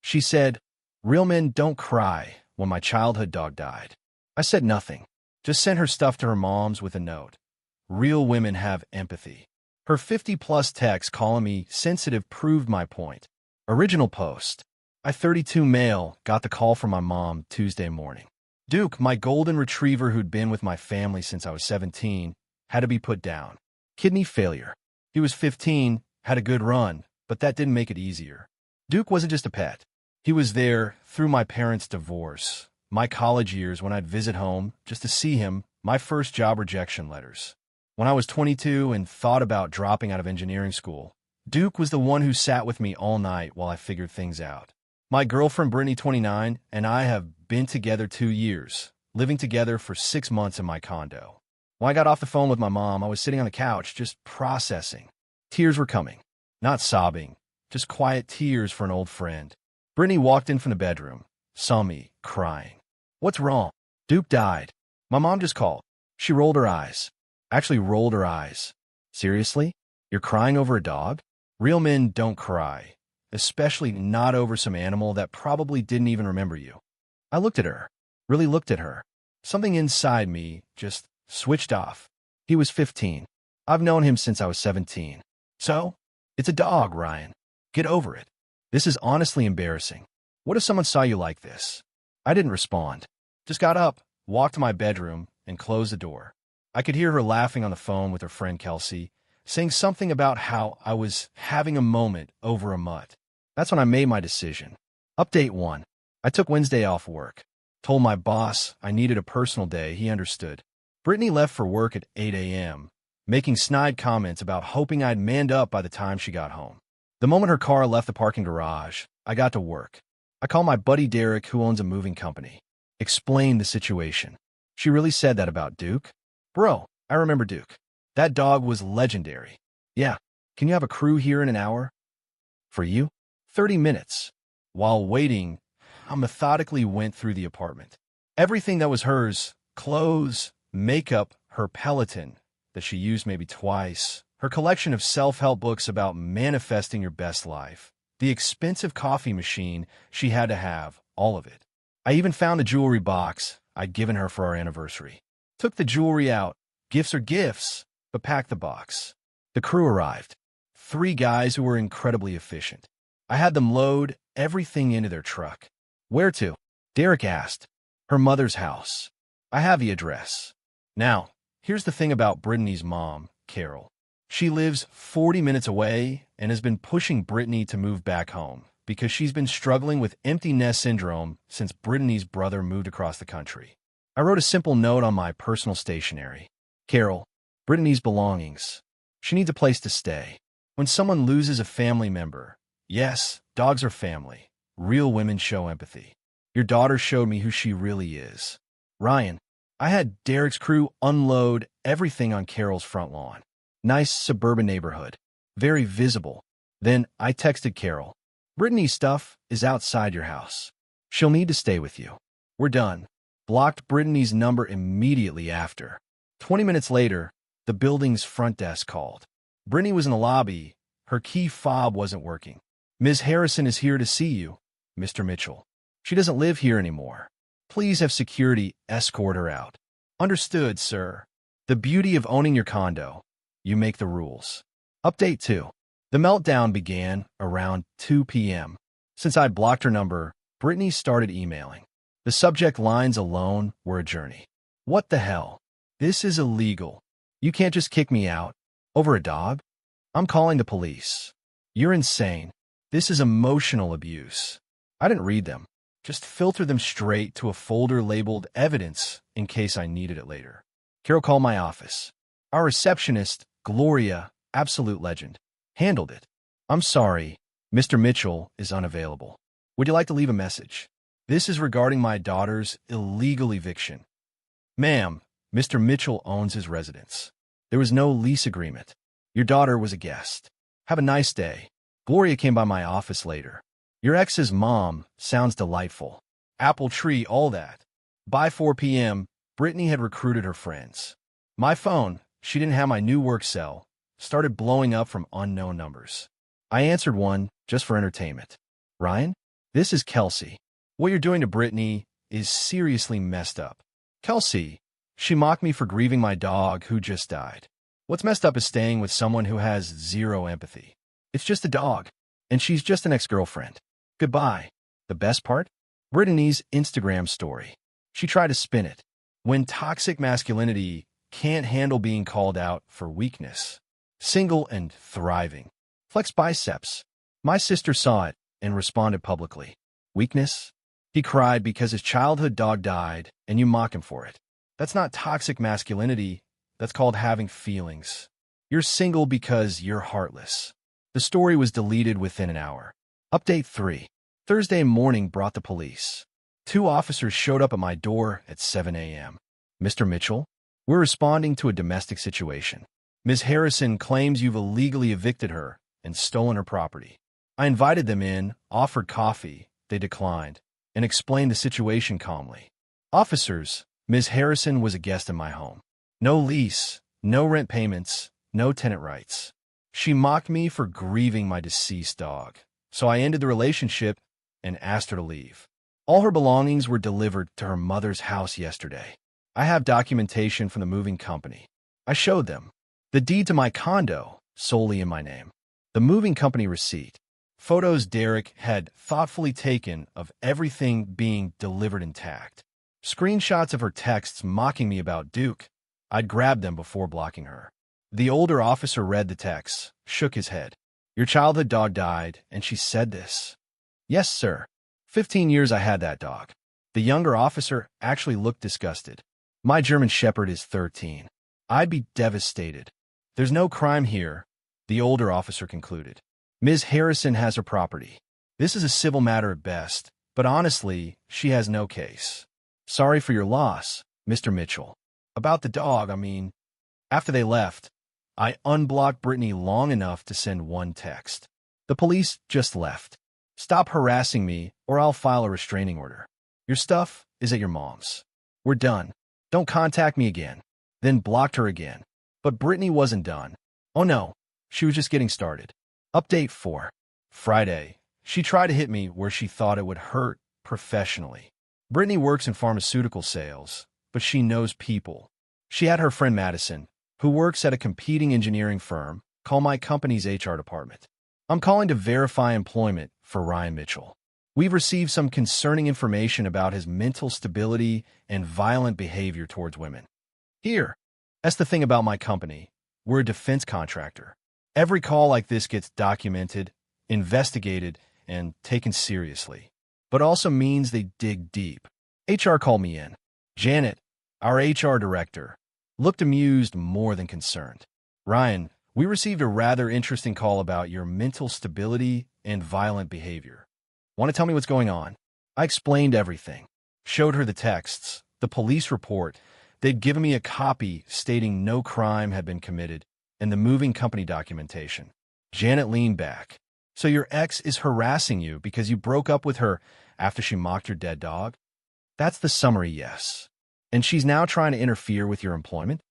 She said, "Real men don't cry," when my childhood dog died. I said nothing, just sent her stuff to her mom's with a note. Real women have empathy. Her 50-plus text calling me sensitive proved my point. Original post. I, 32 male, got the call from my mom Tuesday morning. Duke, my golden retriever who'd been with my family since I was 17, had to be put down. Kidney failure. He was 15, had a good run, but that didn't make it easier. Duke wasn't just a pet. He was there through my parents' divorce, my college years when I'd visit home just to see him, my first job rejection letters. When I was 22 and thought about dropping out of engineering school, Duke was the one who sat with me all night while I figured things out. My girlfriend, Brittany, 29, and I have been together 2 years, living together for 6 months in my condo. When I got off the phone with my mom, I was sitting on the couch just processing. Tears were coming. Not sobbing, just quiet tears for an old friend. Brittany walked in from the bedroom, saw me, crying. "What's wrong?" "Duke died." My mom just called. She rolled her eyes. Actually rolled her eyes. "Seriously? You're crying over a dog?" Real men don't cry, especially not over some animal that probably didn't even remember you. I looked at her, really looked at her. Something inside me just switched off. He was 15. I've known him since I was 17. So, it's a dog, Ryan. Get over it. This is honestly embarrassing. What if someone saw you like this? I didn't respond. Just got up, walked to my bedroom, and closed the door. I could hear her laughing on the phone with her friend Kelsey, saying something about how I was having a moment over a mutt. That's when I made my decision. Update 1. I took Wednesday off work. Told my boss I needed a personal day. He understood. Brittany left for work at 8 a.m., making snide comments about hoping I'd manned up by the time she got home. The moment her car left the parking garage, I got to work. I called my buddy Derek, who owns a moving company. Explained the situation. "She really said that about Duke?" "Bro, I remember Duke. That dog was legendary." "Yeah. Can you have a crew here in an hour?" "For you?" 30 minutes. While waiting, I methodically went through the apartment. Everything that was hers, clothes, makeup, her Peloton, that she used maybe twice, her collection of self-help books about manifesting your best life, the expensive coffee machine she had to have, all of it. I even found the jewelry box I'd given her for our anniversary. Took the jewelry out. Gifts are gifts, but packed the box. The crew arrived. 3 guys who were incredibly efficient. I had them load everything into their truck. "Where to?" Derek asked. "Her mother's house. I have the address." Now, here's the thing about Brittany's mom, Carol. She lives 40 minutes away and has been pushing Brittany to move back home because she's been struggling with empty nest syndrome since Brittany's brother moved across the country. I wrote a simple note on my personal stationery. "Carol, Brittany's belongings. She needs a place to stay. When someone loses a family member, yes, dogs are family. Real women show empathy. Your daughter showed me who she really is." Ryan, I had Derek's crew unload everything on Carol's front lawn. Nice suburban neighborhood. Very visible. Then I texted Carol, "Brittany's stuff is outside your house. She'll need to stay with you. We're done." Blocked Brittany's number immediately after. 20 minutes later, the building's front desk called. Brittany was in the lobby. Her key fob wasn't working. "Ms. Harrison is here to see you, Mr. Mitchell. She doesn't live here anymore. Please have security escort her out." "Understood, sir." The beauty of owning your condo. You make the rules. Update 2. The meltdown began around 2 p.m. Since I'd blocked her number, Brittany started emailing. The subject lines alone were a journey. "What the hell? This is illegal. You can't just kick me out. Over a dog? I'm calling the police. You're insane. This is emotional abuse." I didn't read them. Just filter them straight to a folder labeled evidence in case I needed it later. Carol called my office. Our receptionist, Gloria, absolute legend, handled it. "I'm sorry, Mr. Mitchell is unavailable. Would you like to leave a message? This is regarding my daughter's illegal eviction." "Ma'am, Mr. Mitchell owns his residence. There was no lease agreement. Your daughter was a guest. Have a nice day." Gloria came by my office later. "Your ex's mom sounds delightful. Apple tree, all that." By 4 p.m., Brittany had recruited her friends. My phone, she didn't have my new work cell, started blowing up from unknown numbers. I answered one just for entertainment. "Ryan?" This is Kelsey. What you're doing to Brittany is seriously messed up. Kelsey, she mocked me for grieving my dog who just died. What's messed up is staying with someone who has zero empathy. It's just a dog, and she's just an ex-girlfriend. Goodbye. The best part? Brittany's Instagram story. She tried to spin it. When toxic masculinity can't handle being called out for weakness. Single and thriving. Flex biceps. My sister saw it and responded publicly. Weakness? He cried because his childhood dog died, and you mock him for it. That's not toxic masculinity. That's called having feelings. You're single because you're heartless. The story was deleted within an hour. Update 3. Thursday morning brought the police. 2 officers showed up at my door at 7 a.m. Mr. Mitchell, we're responding to a domestic situation. Ms. Harrison claims you've illegally evicted her and stolen her property. I invited them in, offered coffee, they declined, and explained the situation calmly. Officers, Ms. Harrison was a guest in my home. No lease, no rent payments, no tenant rights. She mocked me for grieving my deceased dog, so I ended the relationship and asked her to leave. All her belongings were delivered to her mother's house yesterday. I have documentation from the moving company. I showed them. The deed to my condo, solely in my name. The moving company receipt. Photos Derek had thoughtfully taken of everything being delivered intact. Screenshots of her texts mocking me about Duke. I'd grabbed them before blocking her. The older officer read the texts, shook his head. Your childhood dog died, and she said this. Yes, sir. 15 years I had that dog. The younger officer actually looked disgusted. My German Shepherd is 13. I'd be devastated. There's no crime here, the older officer concluded. Ms. Harrison has her property. This is a civil matter at best, but honestly, she has no case. Sorry for your loss, Mr. Mitchell. About the dog, after they left, I unblocked Brittany long enough to send one text. The police just left. Stop harassing me, or I'll file a restraining order. Your stuff is at your mom's. We're done. Don't contact me again. Then blocked her again. But Brittany wasn't done. Oh no, she was just getting started. Update 4. Friday. She tried to hit me where she thought it would hurt professionally. Brittany works in pharmaceutical sales, but she knows people. She had her friend Madison, who works at a competing engineering firm, call my company's HR department. I'm calling to verify employment for Ryan Mitchell. We've received some concerning information about his mental stability and violent behavior towards women. Here, that's the thing about my company. We're a defense contractor. Every call like this gets documented, investigated, and taken seriously. But also means they dig deep. HR called me in. Janet, our HR director, looked amused more than concerned. Ryan, we received a rather interesting call about your mental stability and violent behavior. Want to tell me what's going on? I explained everything. Showed her the texts, the police report. They'd given me a copy stating no crime had been committed, and the moving company documentation. Janet leaned back. So your ex is harassing you because you broke up with her after she mocked your dead dog? That's the summary, yes. And she's now trying to interfere with your employment?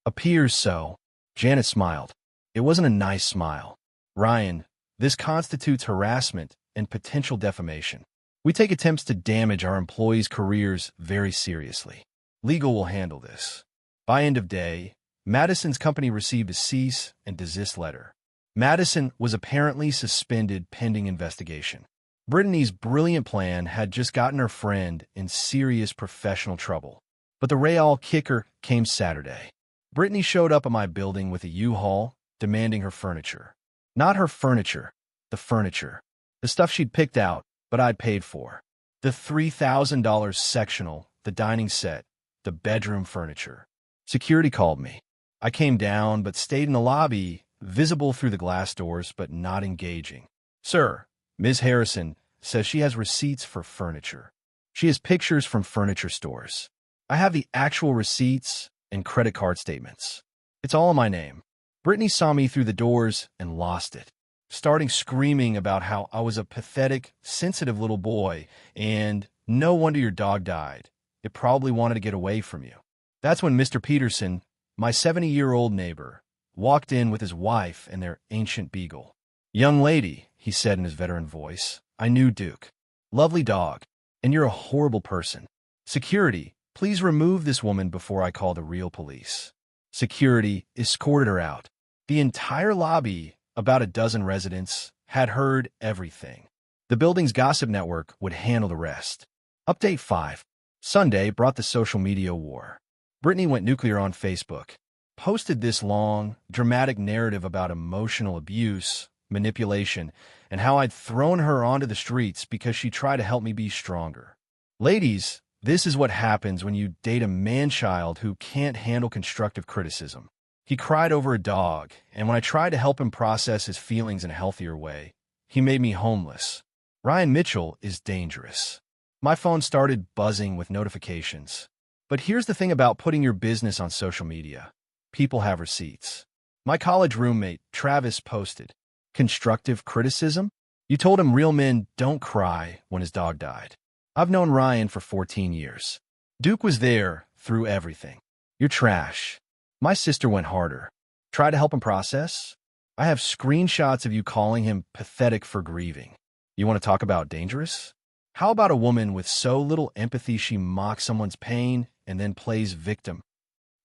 Appears so. Janet smiled. It wasn't a nice smile. Ryan, this constitutes harassment and potential defamation. We take attempts to damage our employees' careers very seriously. Legal will handle this. By end of day, Madison's company received a cease and desist letter. Madison was apparently suspended pending investigation. Brittany's brilliant plan had just gotten her friend in serious professional trouble. But the real kicker came Saturday. Brittany showed up at my building with a U-Haul, demanding her furniture. Not her furniture, the furniture. The stuff she'd picked out, but I'd paid for. The $3,000 sectional, the dining set, the bedroom furniture. Security called me. I came down, but stayed in the lobby, visible through the glass doors, but not engaging. Sir, Ms. Harrison says she has receipts for furniture. She has pictures from furniture stores. I have the actual receipts and credit card statements. It's all in my name. Brittany saw me through the doors and lost it, starting screaming about how I was a pathetic, sensitive little boy, and no wonder your dog died. It probably wanted to get away from you. That's when Mr. Peterson, my 70-year-old neighbor, walked in with his wife and their ancient beagle. Young lady, he said in his veteran voice, I knew Duke. Lovely dog. And you're a horrible person. Security, please remove this woman before I call the real police. Security escorted her out. The entire lobby, about a dozen residents, had heard everything. The building's gossip network would handle the rest. Update 5. Sunday brought the social media war. Brittany went nuclear on Facebook, posted this long, dramatic narrative about emotional abuse, manipulation, and how I'd thrown her onto the streets because she tried to help me be stronger. Ladies, this is what happens when you date a man-child who can't handle constructive criticism. He cried over a dog, and when I tried to help him process his feelings in a healthier way, he made me homeless. Ryan Mitchell is dangerous. My phone started buzzing with notifications. But here's the thing about putting your business on social media. People have receipts. My college roommate, Travis, posted, "Constructive criticism? You told him real men don't cry when his dog died." I've known Ryan for 14 years. Duke was there through everything. You're trash. My sister went harder. Try to help him process? I have screenshots of you calling him pathetic for grieving. You want to talk about dangerous? How about a woman with so little empathy she mocks someone's pain and then plays victim?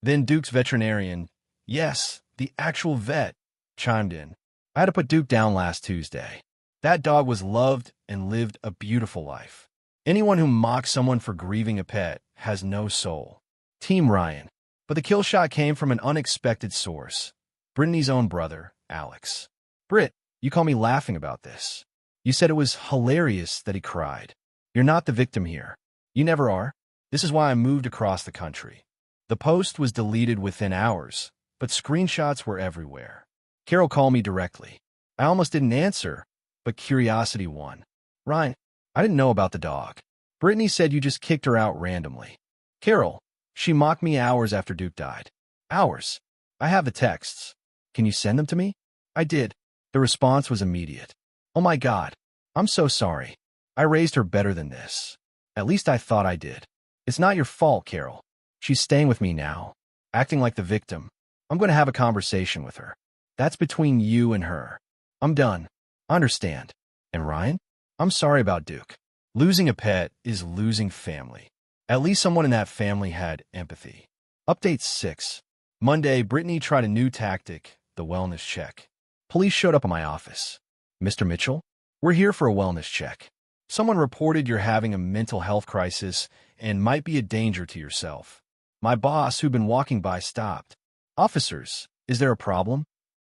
Then Duke's veterinarian, yes, the actual vet, chimed in. I had to put Duke down last Tuesday. That dog was loved and lived a beautiful life. Anyone who mocks someone for grieving a pet has no soul. Team Ryan. But the kill shot came from an unexpected source. Brittany's own brother, Alex. Britt, you call me laughing about this. You said it was hilarious that he cried. You're not the victim here. You never are. This is why I moved across the country. The post was deleted within hours, but screenshots were everywhere. Carol called me directly. I almost didn't answer, but curiosity won. Ryan, I didn't know about the dog. Brittany said you just kicked her out randomly. Carol, she mocked me hours after Duke died. Hours. I have the texts. Can you send them to me? I did. The response was immediate. Oh my God. I'm so sorry. I raised her better than this. At least I thought I did. It's not your fault, Carol. She's staying with me now, acting like the victim. I'm going to have a conversation with her. That's between you and her. I'm done. Understand. And Ryan? I'm sorry about Duke. Losing a pet is losing family. At least someone in that family had empathy. Update 6. Monday, Brittany tried a new tactic, the wellness check. Police showed up at my office. Mr. Mitchell, we're here for a wellness check. Someone reported you're having a mental health crisis and might be a danger to yourself. My boss, who'd been walking by, stopped. Officers, is there a problem?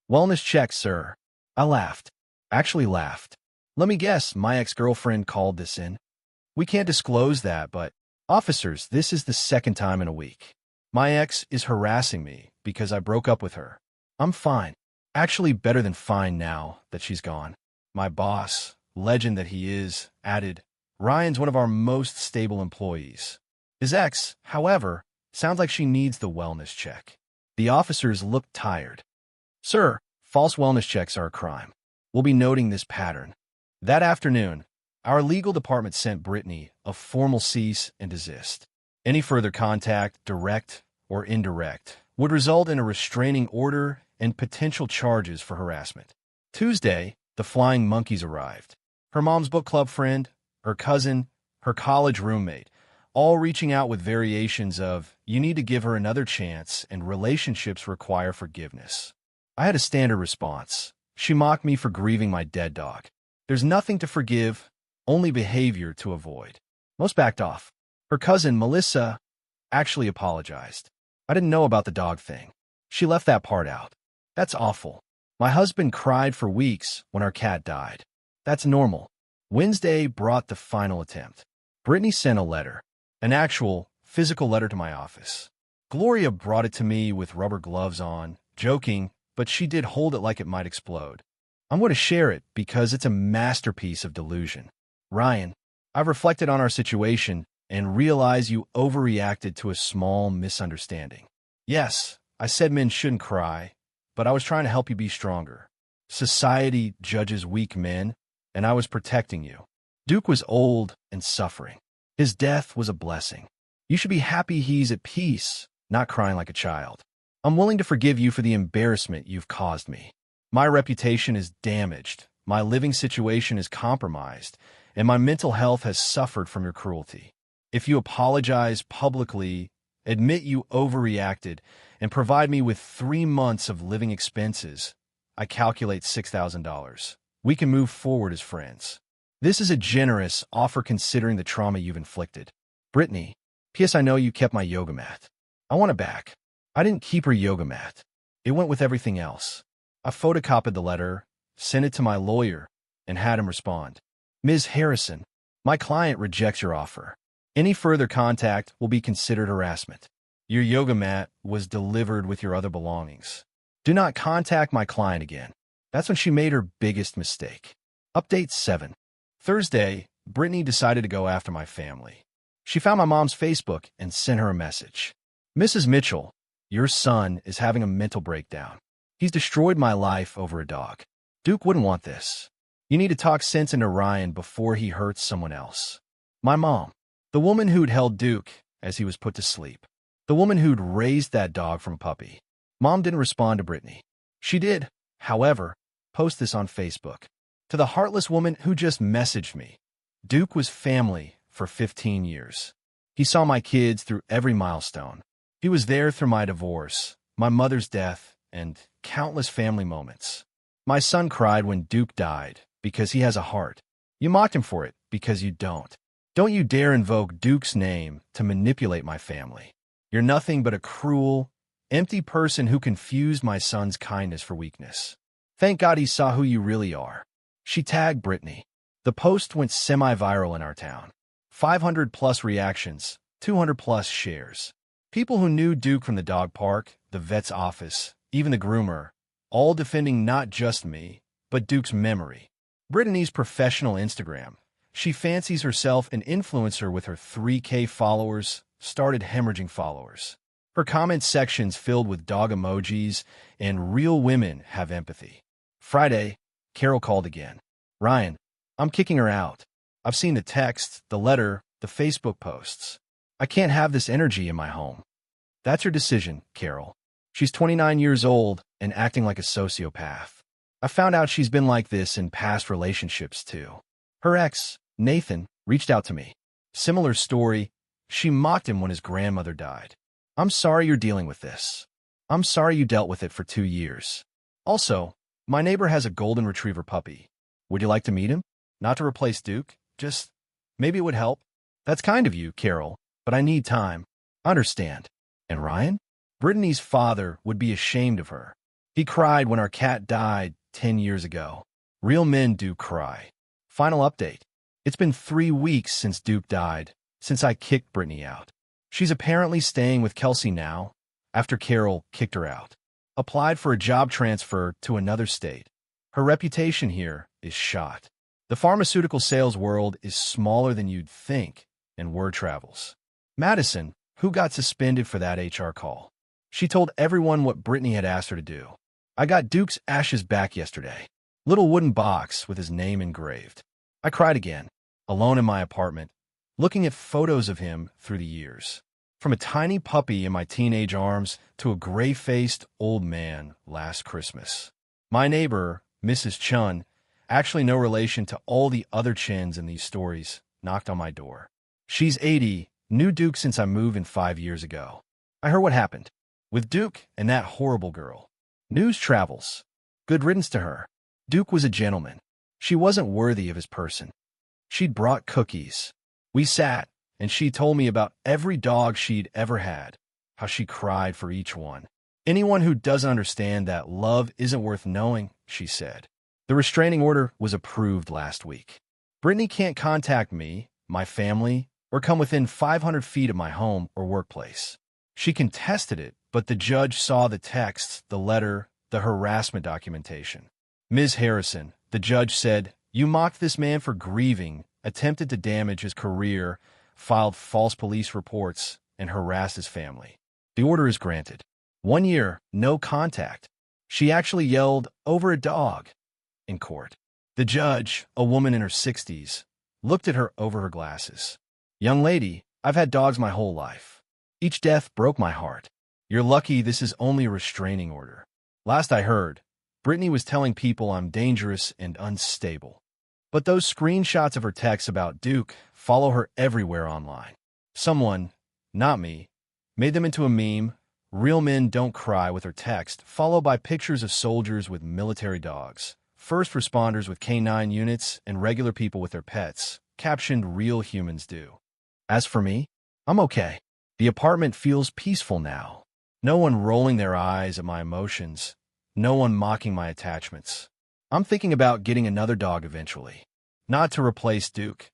Wellness check, sir. I laughed. Actually laughed. Let me guess, my ex-girlfriend called this in. We can't disclose that, but officers, this is the second time in a week. My ex is harassing me because I broke up with her. I'm fine. Actually better than fine now that she's gone. My boss, legend that he is, added, Ryan's one of our most stable employees. His ex, however, sounds like she needs the wellness check. The officers looked tired. Sir, false wellness checks are a crime. We'll be noting this pattern. That afternoon, our legal department sent Brittany a formal cease and desist. Any further contact, direct or indirect, would result in a restraining order and potential charges for harassment. Tuesday, the flying monkeys arrived. Her mom's book club friend, her cousin, her college roommate, all reaching out with variations of, you need to give her another chance and relationships require forgiveness. I had a standard response. She mocked me for grieving my dead dog. There's nothing to forgive, only behavior to avoid. Most backed off. Her cousin, Melissa, actually apologized. I didn't know about the dog thing. She left that part out. That's awful. My husband cried for weeks when our cat died. That's normal. Wednesday brought the final attempt. Brittany sent a letter, an actual, physical letter to my office. Gloria brought it to me with rubber gloves on, joking, but she did hold it like it might explode. I'm going to share it because it's a masterpiece of delusion. Ryan, I've reflected on our situation and realize you overreacted to a small misunderstanding. Yes, I said men shouldn't cry, but I was trying to help you be stronger. Society judges weak men, and I was protecting you. Duke was old and suffering. His death was a blessing. You should be happy he's at peace, not crying like a child. I'm willing to forgive you for the embarrassment you've caused me. My reputation is damaged, my living situation is compromised, and my mental health has suffered from your cruelty. If you apologize publicly, admit you overreacted, and provide me with 3 months of living expenses, I calculate $6,000. We can move forward as friends. This is a generous offer considering the trauma you've inflicted. Brittany, P.S. I know you kept my yoga mat. I want it back. I didn't keep her yoga mat. It went with everything else. I photocopied the letter, sent it to my lawyer, and had him respond. Ms. Harrison, my client rejects your offer. Any further contact will be considered harassment. Your yoga mat was delivered with your other belongings. Do not contact my client again. That's when she made her biggest mistake. Update 7. Thursday, Brittany decided to go after my family. She found my mom's Facebook and sent her a message. Mrs. Mitchell, your son is having a mental breakdown. He's destroyed my life over a dog. Duke wouldn't want this. You need to talk sense into Ryan before he hurts someone else. My mom, the woman who'd held Duke as he was put to sleep. The woman who'd raised that dog from a puppy. Mom didn't respond to Brittany. She did, however, post this on Facebook. To the heartless woman who just messaged me. Duke was family for 15 years. He saw my kids through every milestone. He was there through my divorce, my mother's death, and countless family moments. My son cried when Duke died because he has a heart. You mocked him for it because you don't. Don't you dare invoke Duke's name to manipulate my family. You're nothing but a cruel, empty person who confused my son's kindness for weakness. Thank God he saw who you really are. She tagged Brittany. The post went semi-viral in our town. 500+ reactions, 200+ shares. People who knew Duke from the dog park, the vet's office, even the groomer, all defending not just me, but Duke's memory. Brittany's professional Instagram. She fancies herself an influencer with her 3K followers, started hemorrhaging followers. Her comment section's filled with dog emojis, and real women have empathy. Friday, Carol called again. Ryan, I'm kicking her out. I've seen the text, the letter, the Facebook posts. I can't have this energy in my home. That's her decision, Carol. She's 29 years old and acting like a sociopath. I found out she's been like this in past relationships too. Her ex, Nathan, reached out to me. Similar story. She mocked him when his grandmother died. I'm sorry you're dealing with this. I'm sorry you dealt with it for 2 years. Also, my neighbor has a golden retriever puppy. Would you like to meet him? Not to replace Duke, just maybe it would help. That's kind of you, Carol, but I need time. Understand. And Ryan? Brittany's father would be ashamed of her. He cried when our cat died 10 years ago. Real men do cry. Final update. It's been 3 weeks since Duke died, since I kicked Brittany out. She's apparently staying with Qley now, after Carol kicked her out. Applied for a job transfer to another state. Her reputation here is shot. The pharmaceutical sales world is smaller than you'd think, and word travels. Madison, who got suspended for that HR call. She told everyone what Brittany had asked her to do. I got Duke's ashes back yesterday. Little wooden box with his name engraved. I cried again, alone in my apartment, looking at photos of him through the years. From a tiny puppy in my teenage arms to a gray-faced old man last Christmas. My neighbor, Mrs. Chun, actually no relation to all the other Chins in these stories, knocked on my door. She's 80, knew Duke since I moved in 5 years ago. I heard what happened with Duke and that horrible girl. News travels. Good riddance to her. Duke was a gentleman. She wasn't worthy of his person. She'd brought cookies. We sat, and she told me about every dog she'd ever had, how she cried for each one. Anyone who doesn't understand that love isn't worth knowing, she said. The restraining order was approved last week. Brittany can't contact me, my family, or come within 500 feet of my home or workplace. She contested it, but the judge saw the texts, the letter, the harassment documentation. Ms. Harrison, the judge said, you mocked this man for grieving, attempted to damage his career, filed false police reports, and harassed his family. The order is granted. 1 year, no contact. She actually yelled, over a dog, in court. The judge, a woman in her 60s, looked at her over her glasses. Young lady, I've had dogs my whole life. Each death broke my heart. You're lucky this is only a restraining order. Last I heard, Brittany was telling people I'm dangerous and unstable. But those screenshots of her texts about Duke follow her everywhere online. Someone, not me, made them into a meme. Real men don't cry with her text, followed by pictures of soldiers with military dogs, first responders with canine units, and regular people with their pets, captioned real humans do. As for me, I'm okay. The apartment feels peaceful now. No one rolling their eyes at my emotions. No one mocking my attachments. I'm thinking about getting another dog eventually. Not to replace Duke.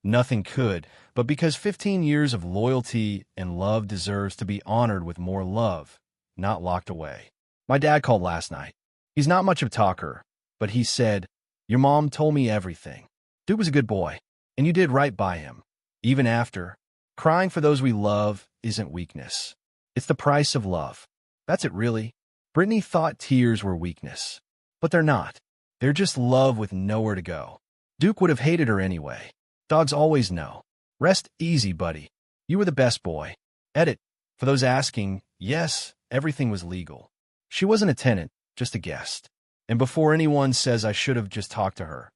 Nothing could, but because 15 years of loyalty and love deserves to be honored with more love, not locked away. My dad called last night. He's not much of a talker, but he said, "Your mom told me everything. Duke was a good boy, and you did right by him. Even after, crying for those we love isn't weakness. It's the price of love." That's it, really. Brittany thought tears were weakness, but they're not. They're just love with nowhere to go. Duke would have hated her anyway. Dogs always know. Rest easy, buddy. You were the best boy. Edit. For those asking, yes, everything was legal. She wasn't a tenant, just a guest. And before anyone says I should have just talked to her,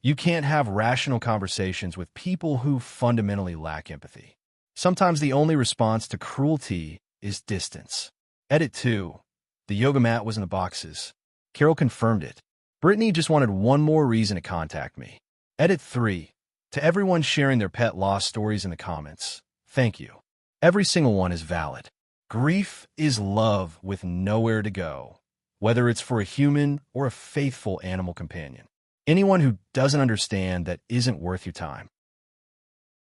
you can't have rational conversations with people who fundamentally lack empathy. Sometimes the only response to cruelty is distance. Edit 2. The yoga mat was in the boxes. Carol confirmed it. Brittany just wanted one more reason to contact me. Edit 3. To everyone sharing their pet loss stories in the comments, thank you. Every single one is valid. Grief is love with nowhere to go, whether it's for a human or a faithful animal companion. Anyone who doesn't understand that isn't worth your time.